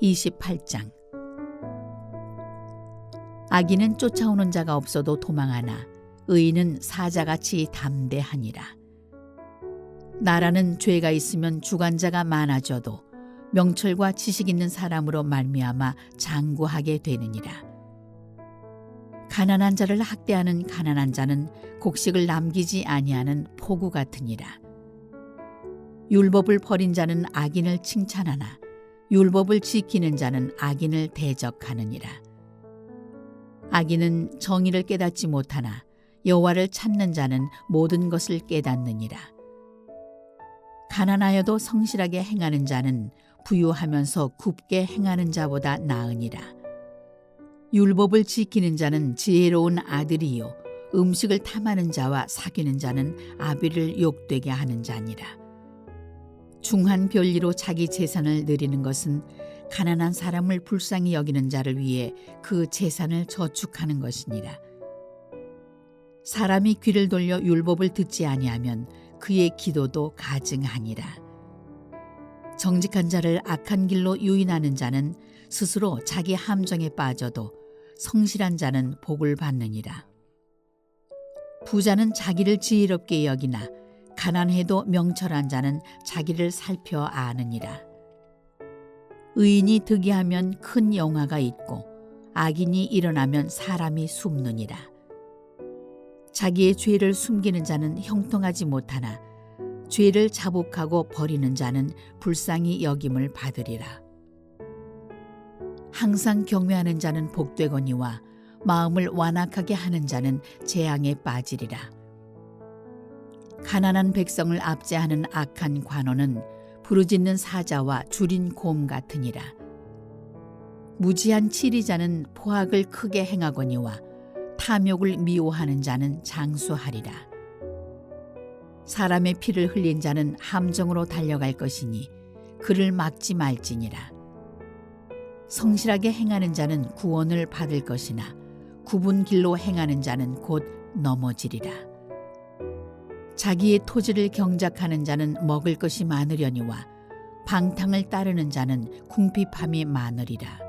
28장. 악인은 쫓아오는 자가 없어도 도망하나 의인은 사자같이 담대하니라. 나라는 죄가 있으면 주관자가 많아져도 명철과 지식 있는 사람으로 말미암아 장구하게 되느니라. 가난한 자를 학대하는 가난한 자는 곡식을 남기지 아니하는 포구 같으니라. 율법을 버린 자는 악인을 칭찬하나 율법을 지키는 자는 악인을 대적하느니라. 악인은 정의를 깨닫지 못하나 여호와를 찾는 자는 모든 것을 깨닫느니라. 가난하여도 성실하게 행하는 자는 부유하면서 굽게 행하는 자보다 나으니라. 율법을 지키는 자는 지혜로운 아들이요 음식을 탐하는 자와 사귀는 자는 아비를 욕되게 하는 자니라. 중한 별리로 자기 재산을 누리는 것은 가난한 사람을 불쌍히 여기는 자를 위해 그 재산을 저축하는 것이니라. 사람이 귀를 돌려 율법을 듣지 아니하면 그의 기도도 가증하니라. 정직한 자를 악한 길로 유인하는 자는 스스로 자기 함정에 빠져도 성실한 자는 복을 받느니라. 부자는 자기를 지혜롭게 여기나 가난해도 명철한 자는 자기를 살펴 아느니라. 의인이 득이하면 큰 영화가 있고 악인이 일어나면 사람이 숨느니라. 자기의 죄를 숨기는 자는 형통하지 못하나 죄를 자복하고 버리는 자는 불쌍히 여김을 받으리라. 항상 경외하는 자는 복되거니와 마음을 완악하게 하는 자는 재앙에 빠지리라. 가난한 백성을 압제하는 악한 관원은 부르짖는 사자와 줄인 곰 같으니라. 무지한 치리자는 포악을 크게 행하거니와 탐욕을 미워하는 자는 장수하리라. 사람의 피를 흘린 자는 함정으로 달려갈 것이니 그를 막지 말지니라. 성실하게 행하는 자는 구원을 받을 것이나 굽은 길로 행하는 자는 곧 넘어지리라. 자기의 토지를 경작하는 자는 먹을 것이 많으려니와 방탕을 따르는 자는 궁핍함이 많으리라.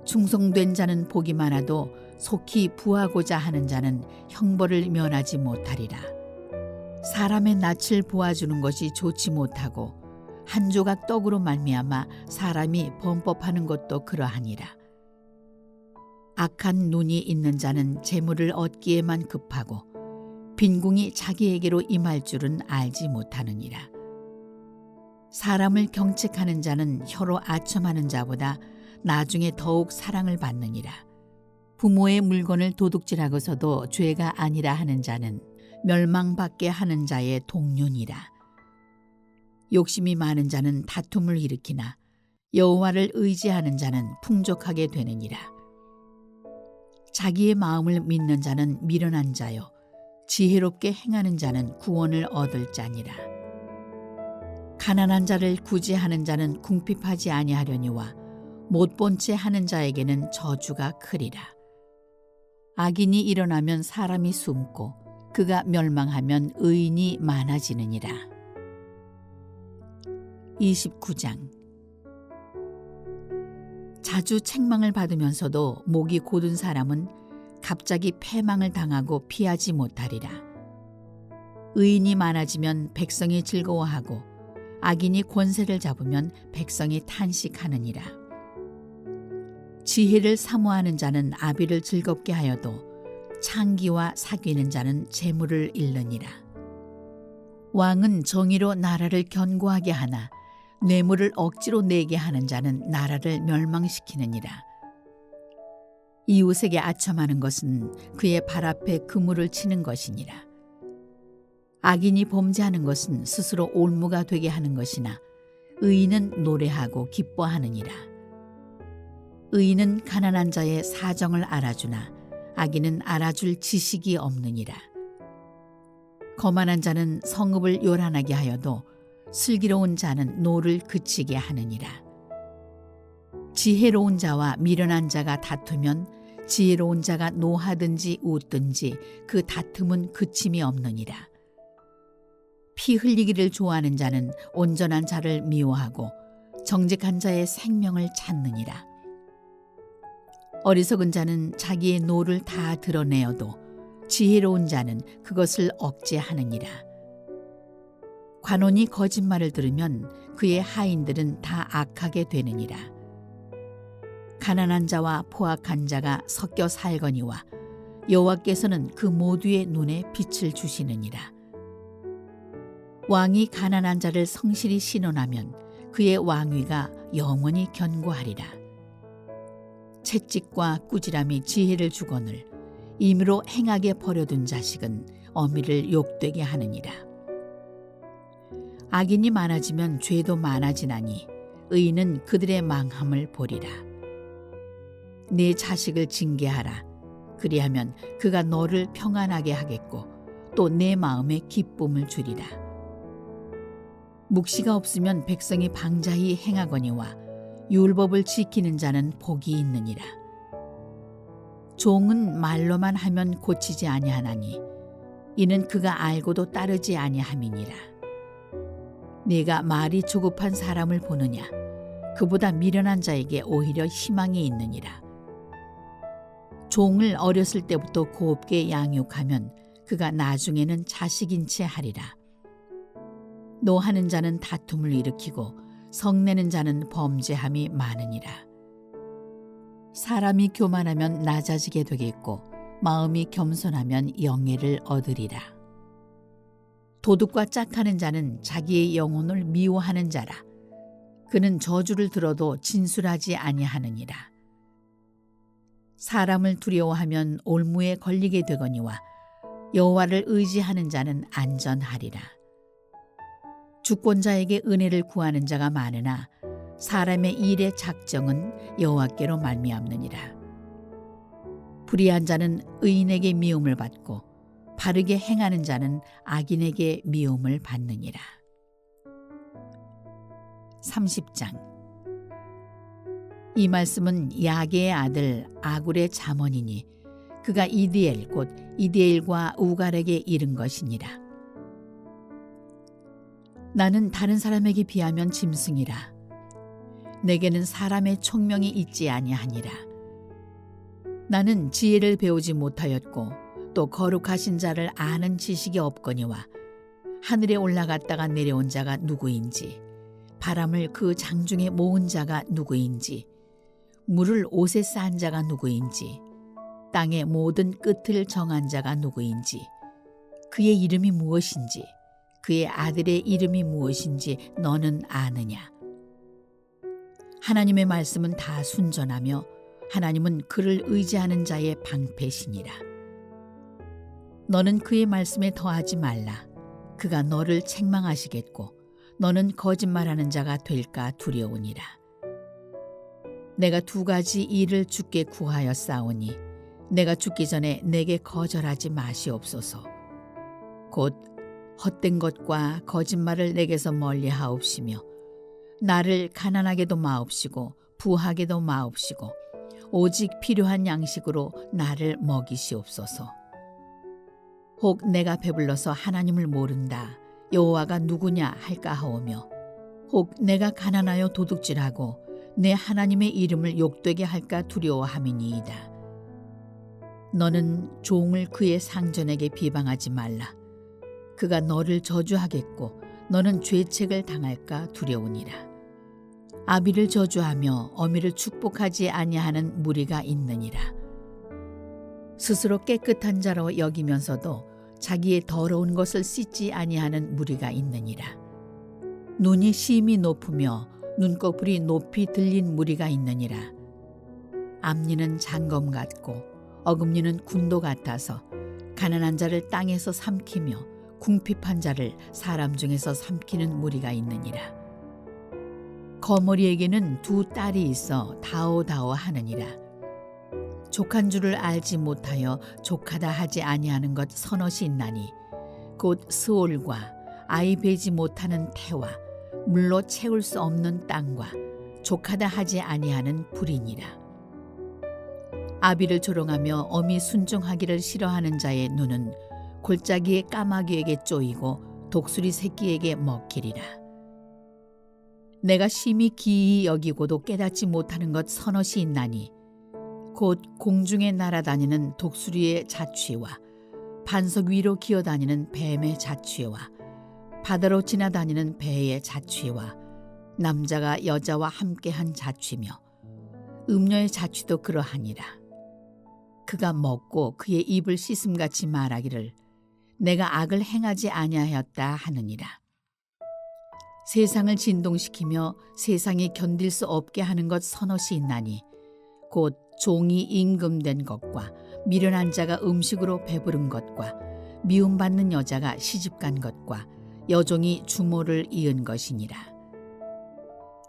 충성된 자는 복이 많아도 속히 부하고자 하는 자는 형벌을 면하지 못하리라. 사람의 낯을 보아주는 것이 좋지 못하고 한 조각 떡으로 말미암아 사람이 범법하는 것도 그러하니라. 악한 눈이 있는 자는 재물을 얻기에만 급하고 빈궁이 자기에게로 임할 줄은 알지 못하느니라. 사람을 경책하는 자는 혀로 아첨하는 자보다 나중에 더욱 사랑을 받느니라. 부모의 물건을 도둑질하고서도 죄가 아니라 하는 자는 멸망받게 하는 자의 동료니라. 욕심이 많은 자는 다툼을 일으키나 여호와를 의지하는 자는 풍족하게 되느니라. 자기의 마음을 믿는 자는 미련한 자요 지혜롭게 행하는 자는 구원을 얻을 자니라. 가난한 자를 구제하는 자는 궁핍하지 아니하려니와 못본 채 하는 자에게는 저주가 크리라. 악인이 일어나면 사람이 숨고 그가 멸망하면 의인이 많아지느니라. 29장. 자주 책망을 받으면서도 목이 곧은 사람은 갑자기 패망을 당하고 피하지 못하리라. 의인이 많아지면 백성이 즐거워하고 악인이 권세를 잡으면 백성이 탄식하느니라. 지혜를 사모하는 자는 아비를 즐겁게 하여도 창기와 사귀는 자는 재물을 잃느니라. 왕은 정의로 나라를 견고하게 하나 뇌물을 억지로 내게 하는 자는 나라를 멸망시키느니라. 이웃에게 아첨하는 것은 그의 발 앞에 그물을 치는 것이니라. 악인이 범죄하는 것은 스스로 올무가 되게 하는 것이나 의인은 노래하고 기뻐하느니라. 의인은 가난한 자의 사정을 알아주나 악인은 알아줄 지식이 없느니라. 거만한 자는 성읍을 요란하게 하여도 슬기로운 자는 노를 그치게 하느니라. 지혜로운 자와 미련한 자가 다투면 지혜로운 자가 노하든지 웃든지 그 다툼은 그침이 없느니라. 피 흘리기를 좋아하는 자는 온전한 자를 미워하고 정직한 자의 생명을 찾느니라. 어리석은 자는 자기의 노를 다 드러내어도 지혜로운 자는 그것을 억제하느니라. 관원이 거짓말을 들으면 그의 하인들은 다 악하게 되느니라. 가난한 자와 포악한 자가 섞여 살거니와 여호와께서는 그 모두의 눈에 빛을 주시느니라. 왕이 가난한 자를 성실히 신원하면 그의 왕위가 영원히 견고하리라. 채찍과 꾸지람이 지혜를 주거늘 임의로 행하게 버려둔 자식은 어미를 욕되게 하느니라. 악인이 많아지면 죄도 많아지나니 의인은 그들의 망함을 보리라. 네 자식을 징계하라. 그리하면 그가 너를 평안하게 하겠고 또 내 마음에 기쁨을 주리라. 묵시가 없으면 백성이 방자히 행하거니와 율법을 지키는 자는 복이 있느니라. 종은 말로만 하면 고치지 아니하나니 이는 그가 알고도 따르지 아니함이니라. 네가 말이 조급한 사람을 보느냐? 그보다 미련한 자에게 오히려 희망이 있느니라. 종을 어렸을 때부터 곱게 양육하면 그가 나중에는 자식인 채 하리라. 노하는 자는 다툼을 일으키고 성내는 자는 범죄함이 많으니라. 사람이 교만하면 낮아지게 되겠고 마음이 겸손하면 영예를 얻으리라. 도둑과 짝하는 자는 자기의 영혼을 미워하는 자라. 그는 저주를 들어도 진술하지 아니하느니라. 사람을 두려워하면 올무에 걸리게 되거니와 여호와를 의지하는 자는 안전하리라. 주권자에게 은혜를 구하는 자가 많으나 사람의 일의 작정은 여호와께로 말미암느니라. 불의한 자는 의인에게 미움을 받고 바르게 행하는 자는 악인에게 미움을 받느니라. 30장. 이 말씀은 야게의 아들 아굴의 잠언이니 그가 이디엘 곧 이디엘과 우갈에게 이른 것이니라. 나는 다른 사람에게 비하면 짐승이라. 내게는 사람의 총명이 있지 아니하니라. 나는 지혜를 배우지 못하였고 또 거룩하신 자를 아는 지식이 없거니와 하늘에 올라갔다가 내려온 자가 누구인지 바람을 그 장중에 모은 자가 누구인지 물을 옷에 싼 자가 누구인지 땅의 모든 끝을 정한 자가 누구인지 그의 이름이 무엇인지 그의 아들의 이름이 무엇인지 너는 아느냐? 하나님의 말씀은 다 순전하며 하나님은 그를 의지하는 자의 방패시니라. 너는 그의 말씀에 더하지 말라. 그가 너를 책망하시겠고 너는 거짓말하는 자가 될까 두려우니라. 내가 두 가지 일을 주께 구하였사오니 내가 죽기 전에 내게 거절하지 마시옵소서. 곧 헛된 것과 거짓말을 내게서 멀리하옵시며 나를 가난하게도 마옵시고 부하게도 마옵시고 오직 필요한 양식으로 나를 먹이시옵소서. 혹 내가 배불러서 하나님을 모른다 여호와가 누구냐 할까 하오며 혹 내가 가난하여 도둑질하고 내 하나님의 이름을 욕되게 할까 두려워함이니이다. 너는 종을 그의 상전에게 비방하지 말라. 그가 너를 저주하겠고 너는 죄책을 당할까 두려우니라. 아비를 저주하며 어미를 축복하지 아니하는 무리가 있느니라. 스스로 깨끗한 자로 여기면서도 자기의 더러운 것을 씻지 아니하는 무리가 있느니라. 눈이 심히 높으며 눈꺼풀이 높이 들린 무리가 있느니라. 앞니는 장검 같고 어금니는 군도 같아서 가난한 자를 땅에서 삼키며 궁핍한 자를 사람 중에서 삼키는 무리가 있느니라. 거머리에게는 두 딸이 있어 다오다오 하느니라. 족한 줄을 알지 못하여 족하다 하지 아니하는 것 서넛이 있나니 곧 스올과 아이 베지 못하는 태와 물로 채울 수 없는 땅과 족하다 하지 아니하는 불이니라. 아비를 조롱하며 어미 순종하기를 싫어하는 자의 눈은 골짜기의 까마귀에게 쪼이고 독수리 새끼에게 먹히리라. 내가 심히 기이 여기고도 깨닫지 못하는 것 서너시 있나니 곧 공중에 날아다니는 독수리의 자취와 반석 위로 기어다니는 뱀의 자취와 바다로 지나다니는 배의 자취와 남자가 여자와 함께한 자취며 음녀의 자취도 그러하니라. 그가 먹고 그의 입을 씻음같이 말하기를 내가 악을 행하지 아니하였다 하느니라. 세상을 진동시키며 세상이 견딜 수 없게 하는 것 서너시 있나니 곧 종이 임금된 것과 미련한 자가 음식으로 배부른 것과 미움받는 여자가 시집간 것과 여종이 주모를 이은 것이니라.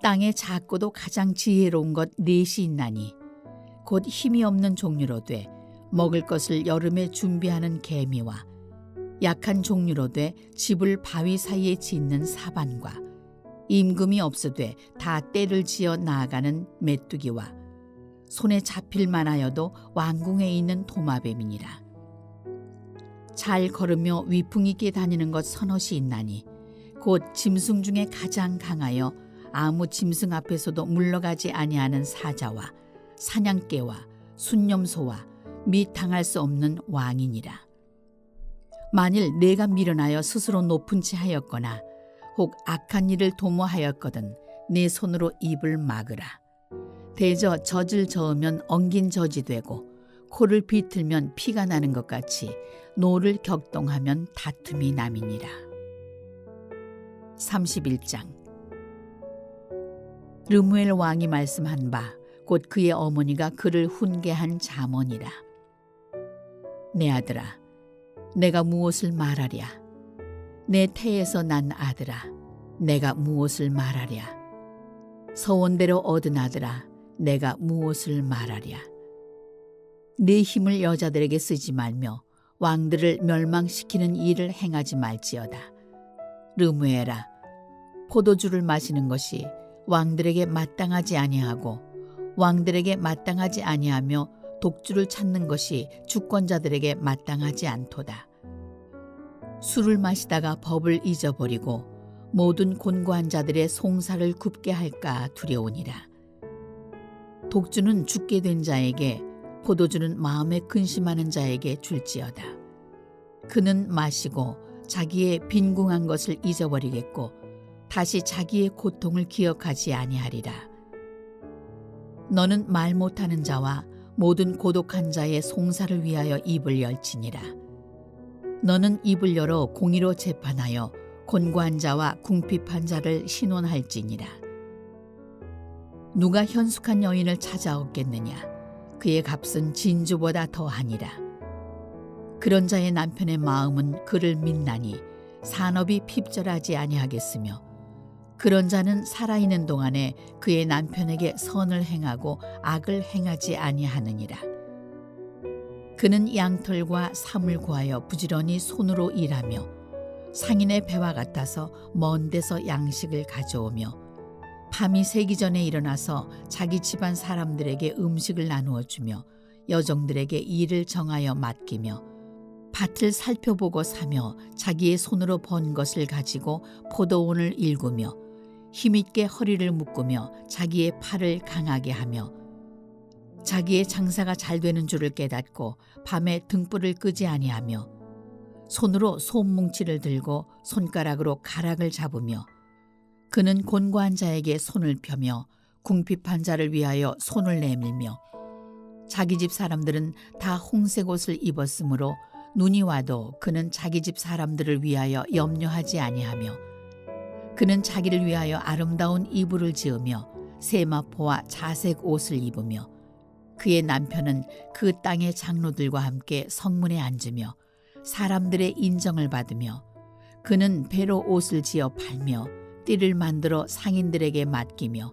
땅에 작고도 가장 지혜로운 것 넷이 있나니 곧 힘이 없는 종류로 돼 먹을 것을 여름에 준비하는 개미와 약한 종류로 돼 집을 바위 사이에 짓는 사반과 임금이 없으되 다 때를 지어 나아가는 메뚜기와 손에 잡힐 만하여도 왕궁에 있는 도마뱀이니라. 잘 걸으며 위풍 있게 다니는 것 서너시 있나니 곧 짐승 중에 가장 강하여 아무 짐승 앞에서도 물러가지 아니하는 사자와 사냥개와 순념소와 및 당할 수 없는 왕이니라. 만일 내가 미련하여 스스로 높은 채 하였거나 혹 악한 일을 도모하였거든 내 손으로 입을 막으라. 대저 젖을 저으면 엉긴 젖이 되고 코를 비틀면 피가 나는 것 같이 노를 격동하면 다툼이 남이니라. 31장. 르무엘 왕이 말씀한 바 곧 그의 어머니가 그를 훈계한 잠언이라. 내 아들아, 내가 무엇을 말하랴? 내 태에서 난 아들아, 내가 무엇을 말하랴? 서원대로 얻은 아들아, 내가 무엇을 말하랴? 네 힘을 여자들에게 쓰지 말며 왕들을 멸망시키는 일을 행하지 말지어다. 르무엘아, 포도주를 마시는 것이 왕들에게 마땅하지 아니하고 왕들에게 마땅하지 아니하며 독주를 찾는 것이 주권자들에게 마땅하지 않도다. 술을 마시다가 법을 잊어버리고 모든 곤고한 자들의 송사를 굽게 할까 두려우니라. 독주는 죽게 된 자에게, 포도주는 마음에 근심하는 자에게 줄지어다. 그는 마시고 자기의 빈궁한 것을 잊어버리겠고 다시 자기의 고통을 기억하지 아니하리라. 너는 말 못하는 자와 모든 고독한 자의 송사를 위하여 입을 열지니라. 너는 입을 열어 공의로 재판하여 곤고한 자와 궁핍한 자를 신원할지니라. 누가 현숙한 여인을 찾아오겠느냐? 그의 값은 진주보다 더하니라. 그런 자의 남편의 마음은 그를 믿나니 산업이 핍절하지 아니하겠으며 그런 자는 살아있는 동안에 그의 남편에게 선을 행하고 악을 행하지 아니하느니라. 그는 양털과 삼을 구하여 부지런히 손으로 일하며 상인의 배와 같아서 먼 데서 양식을 가져오며 밤이 새기 전에 일어나서 자기 집안 사람들에게 음식을 나누어 주며 여종들에게 일을 정하여 맡기며 밭을 살펴보고 사며 자기의 손으로 번 것을 가지고 포도원을 일구며 힘있게 허리를 묶으며 자기의 팔을 강하게 하며 자기의 장사가 잘 되는 줄을 깨닫고 밤에 등불을 끄지 아니하며 손으로 솜뭉치를 들고 손가락으로 가락을 잡으며 그는 곤고한 자에게 손을 펴며 궁핍한 자를 위하여 손을 내밀며 자기 집 사람들은 다 홍색 옷을 입었으므로 눈이 와도 그는 자기 집 사람들을 위하여 염려하지 아니하며 그는 자기를 위하여 아름다운 이불을 지으며 세마포와 자색 옷을 입으며 그의 남편은 그 땅의 장로들과 함께 성문에 앉으며 사람들의 인정을 받으며 그는 배로 옷을 지어 팔며 띠를 만들어 상인들에게 맡기며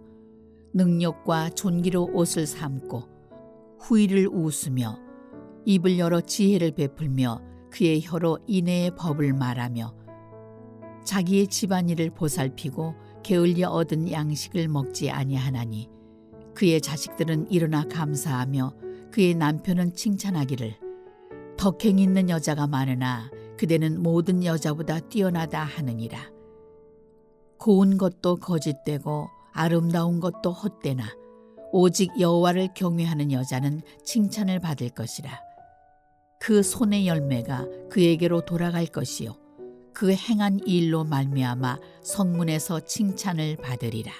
능욕과 존귀로 옷을 삼고 후의를 웃으며 입을 열어 지혜를 베풀며 그의 혀로 인애의 법을 말하며 자기의 집안일을 보살피고 게을려 얻은 양식을 먹지 아니하나니 그의 자식들은 일어나 감사하며 그의 남편은 칭찬하기를 덕행 있는 여자가 많으나 그대는 모든 여자보다 뛰어나다 하느니라. 고운 것도 거짓되고 아름다운 것도 헛되나 오직 여호와를 경외하는 여자는 칭찬을 받을 것이라. 그 손의 열매가 그에게로 돌아갈 것이요 그 행한 일로 말미암아 성문에서 칭찬을 받으리라.